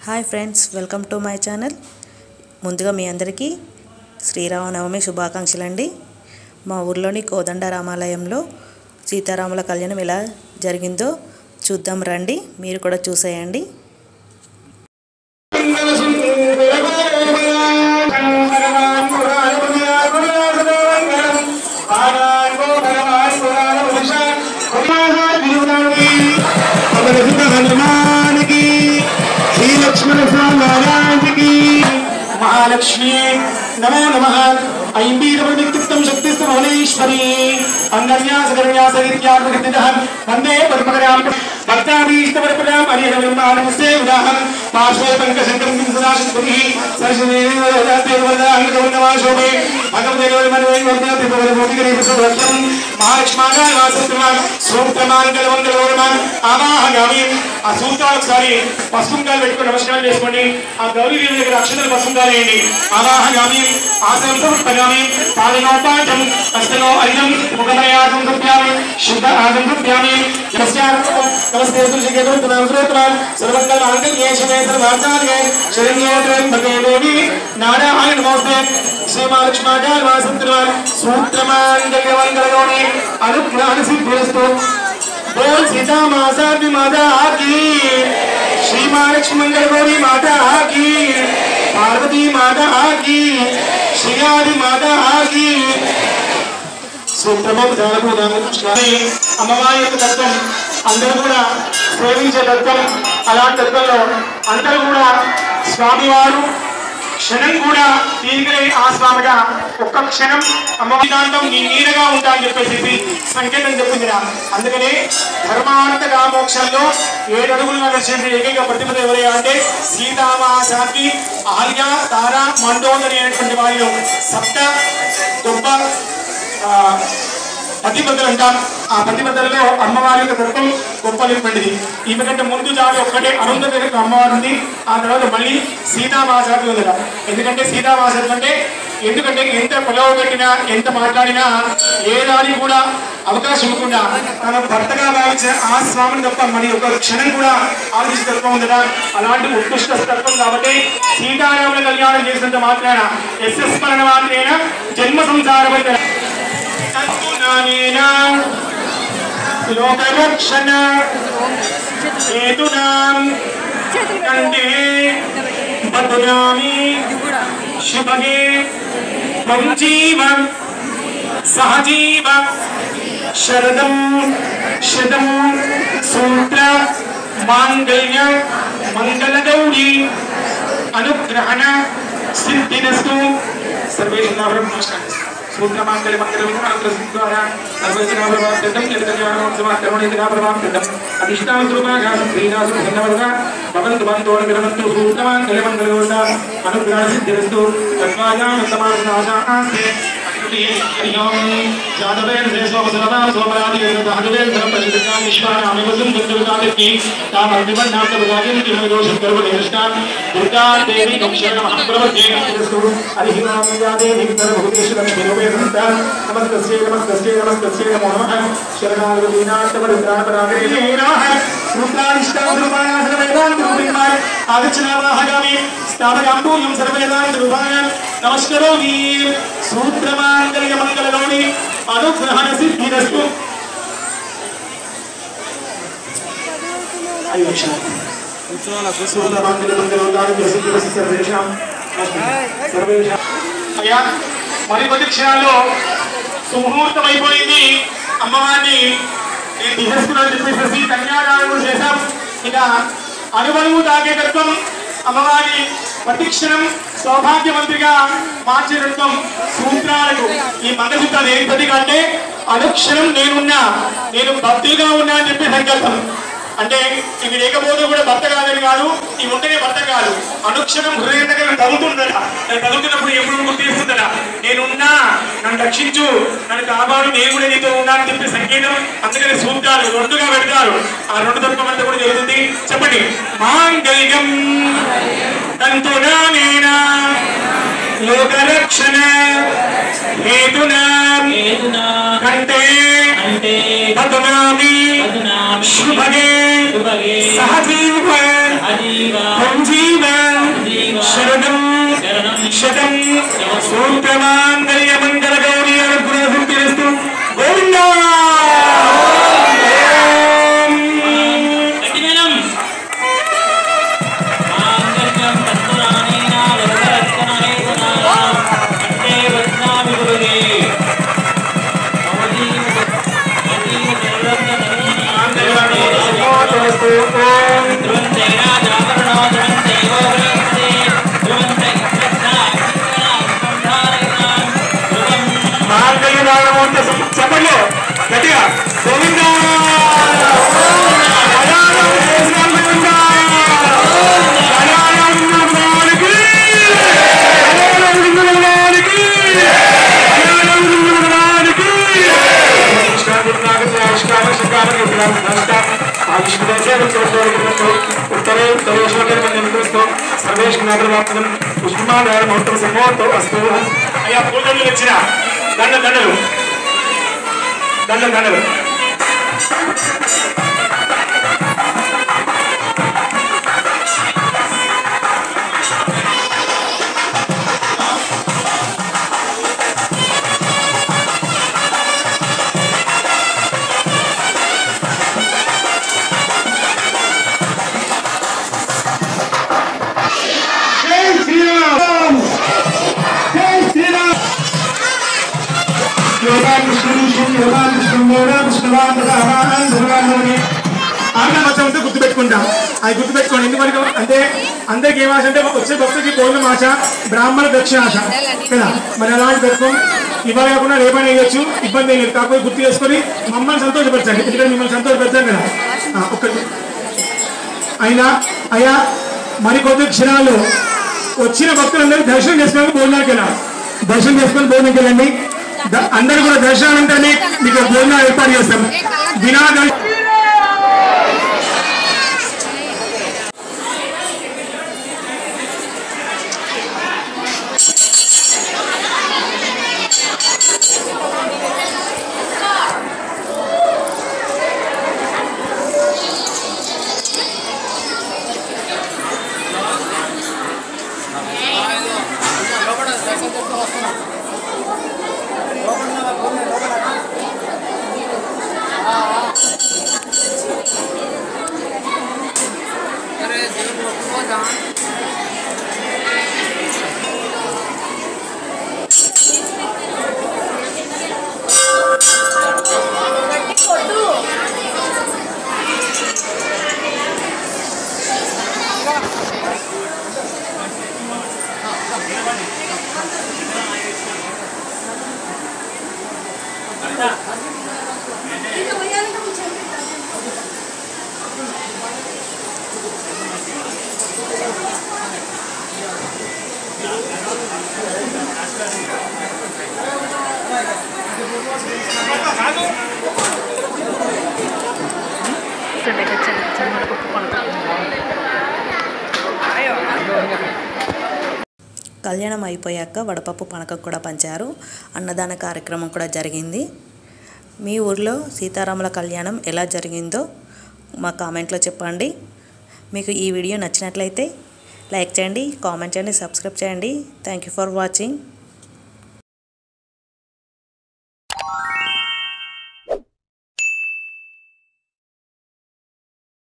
Hi friends, welcome to my channel. ముందుగా మీ అందరికీ శ్రీరామనవమి శుభాకాంక్షలు అండి. మా ఊర్లోని కోదండ రామాలయంలో సీతారాముల కళ్యాణం ఎలా జరిగిందో చూద్దాం రండి. మీరు కూడా చూసేయండి. महालक्ष्मी नमो नमः ऐम्बीरवृत्तिक्तं शक्तिस्तमोलेश्वरी अन्नन्यासकरण्यासगित्यात्मकृतिदः वन्दे पद्मकरां भक्ताभीष्टवरप्रदां हरिहरविमानमुस्तेवदाहं पार्श्वे पङ्कजशङ्करं सदाशिवपुरीः सरस्वतीदेवतादेववरदाङ्गगौरवाशोभे भगवदेवमनोयवर्धनतिभवनभूतिकरीपुत्रवत्यं महालक्ष्मागायवासुत्रमान् सूत्रमाङ्गलमङ्गलगौरमान् आवाहयामि. ఆ సూత్రాలు ఒకసారి పసుపుంకాలు పెట్టుకుని నమస్కారం చేసుకోండి. ఆ గౌరీదేవి దగ్గర అక్షతలు పసుపుంకాలు వేయండి. ఆవాహయామి ఆసనం సమర్పయామి పాదనోపాఠం హస్తనో అర్ఘ్యం ముఖమయాసం సమర్పయామి శుద్ధ ఆసం సమర్పయామి. నమస్కారం నమస్తే తులసికేతు పునః సర్వమంగళ మంగళేశమే సర్వాచార్యే శరణ్యే త్రయంబకే దేవి నారాయణ నమోస్తే. శ్రీ మహాలక్ష్మాగాయ వాసంతుల సూత్రమాంగళ్యమంగళగౌరీ అనుగ్రహణ సిద్ధిరస్తు. बोल सीता माता की माता की, श्री महालक्ष्मी मंगल गौरी माता की, पार्वती माता की, श्री आदि माता की. అమ్మవారి యొక్క తత్వం అందరూ కూడా సేవించే తత్వం. అలాంటి తత్వంలో అందరూ కూడా స్వామివారు క్షణం కూడా తీరిగలే ఆ స్వామిగా ఒక్క క్షణం అమ్మవారిదాంతం నీ నీడగా ఉంటా అని చెప్పేసి సంకేతం చెప్పింది. అందుకనే ధర్మార్థ కామోక్షంలో 7 అడుగులు నడిచేది ఏకైక ప్రతిపద ఎవరయ్యా అంటే సీతామాసాకి ఆర్య తార మండోదరి అనేటువంటి వారిలో సప్త గొప్ప పతిపదలు అంటారు. ఆ పతిపదలలో అమ్మవారి యొక్క తత్వం గొప్పలింపండిది. ఈమె కంటే ముందు జాతి ఒక్కటే అరుంధతి అమ్మవారు ఉంది. ఆ తర్వాత మళ్ళీ సీతామాసాకి ఉంది. ఎందుకంటే సీతామాసాకి అంటే ఎంత పొలవ పెట్టినా ఎంత మాట్లాడినా ఏ దాని కూడా అవకాశం ఇవ్వకుండా తన భర్తగా భావించిన ఆ స్వామిని తప్ప మరి ఒక క్షణం కూడా ఆలోచించే తత్వం ఉందట. అలాంటి ఉత్కృష్ట తత్వం కాబట్టి సీతారాముల కళ్యాణం చేసినంత మాత్రాన యశస్మరణ మాత్రేన జన్మ సంసారమైన లోకరక్షణ హేతునాం కంటే బదునామి శుభగే పంజీవ సహజీవ శరదం శతం సూత్ర మాంగళ్య మంగళగౌరీ అనుగ్రహణ సిద్ధిరస్తు. సర్వేషాం నమస్కారం. सूत्रमांगल्य मंगलविघ्नाद्वारा सर्वजनाप्रभावृतं यत्कल्याणोत्सवाकरणोत्सवाप्रभावृतं अधिष्ठानस्वरूपाघासं श्रीनाथं धन्यवादः भवन्तु बन्धोर्गमन्तु सूत्रमांगल्य मंगलगौरः अनुग्रहसिद्धिरस्तु. तद्वायामन्तमानाशास्ते हरिओम जातवेन देशोपसरता सोमरादिगतहदवेन धर्मपरिचितां विश्वानामिवसं दुर्गतादिति तामर्दिवन्नाथबुधादिं किमदोषं कर्मनिष्ठा दुर्गा देवी शरणं प्रवद्ये हरिओम जादेवी सर्वभूतेषु देववेदन्ता नमस्तस्यै नमस्तस्यै नमस्तस्यै नमो नमः शरणागतिनाथवरुद्रापरागेनाः रुद्रादिष्टां सर्ववेदान्तरूपिणः आगच्छनावाहयामि स्थापयाम्भूयं सर्ववेदान्तरूपाय नमस्करोमि. सूत्रमांगल्य मंगलगौरी अनुग्रहण सिद्धिरस्तु. అయ్యా మరి కొద్ది క్షణాల్లో సుముహూర్తం అయిపోయింది. అమ్మవారిని దిహస్తులని చెప్పేసి కన్యాదానం చేశాం. ఇక అనుభవము తాగే తత్వం అమ్మవారి ప్రతిక్షణం సౌభాగ్యవంతిగా మార్చే తత్వం సూత్రాలకు ఈ మంగళసూత్రాలు ఏం ప్రతీక అంటే అనుక్షణం నేను భక్తిగా ఉన్నా అని చెప్పే సంకల్పం. అంటే ఇవి లేకపోతే కూడా భర్త కాదని కాదు, ఇవి ఉంటేనే భర్త కాదు. అనుక్షణం హృదయం దగ్గర తగులుతుందట. నేను తగులుతున్నప్పుడు ఎప్పుడు గుర్తిస్తుందట, నేనున్నా, నన్ను రక్షించు, నన్ను కాపాడు, నేను కూడా నీతో ఉన్నా అని చెప్పే సంకేతం. అందుకని సూత్రాలు 2గా పెడతారు. ఆ 2 తత్వం అంతా కూడా జరుగుతుంది. చెప్పండి. మాంగళ్యం తంతునా నేనా लोकरक्षण हेतुना कंटे पद्मामि शुभगे सहजीव संजीव शरणं शतं सूत्रमांगल्य मंगल गौरी अनुग्रहस्तु गोविंद చెప్పండి గట్టిగా గోవింద అయ్యా పూజలు వచ్చిన దండలు ఆంగ్ల గుర్తుపెట్టుకుంటాం. అది గుర్తుపెట్టుకోండి. ఎందుకంటే అంటే అందరికి ఏం ఆశ అంటే వచ్చే భక్తుడికి పౌర్ణమి ఆశ, బ్రాహ్మణ దక్షిణ ఆశ కదా. మరి అలాంటి పెట్టుకోం. ఇవాళ కాకుండా రేపైనా వేయచ్చు, ఇబ్బంది ఏం లేదు. కాకపోతే గుర్తు చేసుకొని మమ్మల్ని సంతోషపరచండి. ఎందుకంటే మిమ్మల్ని సంతోషపెడతాం కదా. ఒక్కటి అయినా అయ్యా మరికొద్ది క్షణాలు వచ్చిన భక్తులందరూ దర్శనం చేసుకోవడానికి భోజనానికి వెళ్ళాలి. దర్శనం చేసుకొని భోజనానికి వెళ్ళండి. అందరూ కూడా దర్శనం అంటే మీకు భోజనాలు ఏర్పాటు చేస్తాం. బినా కళ్యాణం అయిపోయాక వడపప్పు పానకం కూడా పంచారు. అన్నదాన కార్యక్రమం కూడా జరిగింది. మీ ఊర్లో సీతారాముల కళ్యాణం ఎలా జరిగిందో మా కామెంట్లో చెప్పండి. మీకు ఈ వీడియో నచ్చినట్లయితే లైక్ చేయండి, కామెంట్ చేయండి, సబ్స్క్రైబ్ చేయండి. Thank you for watching.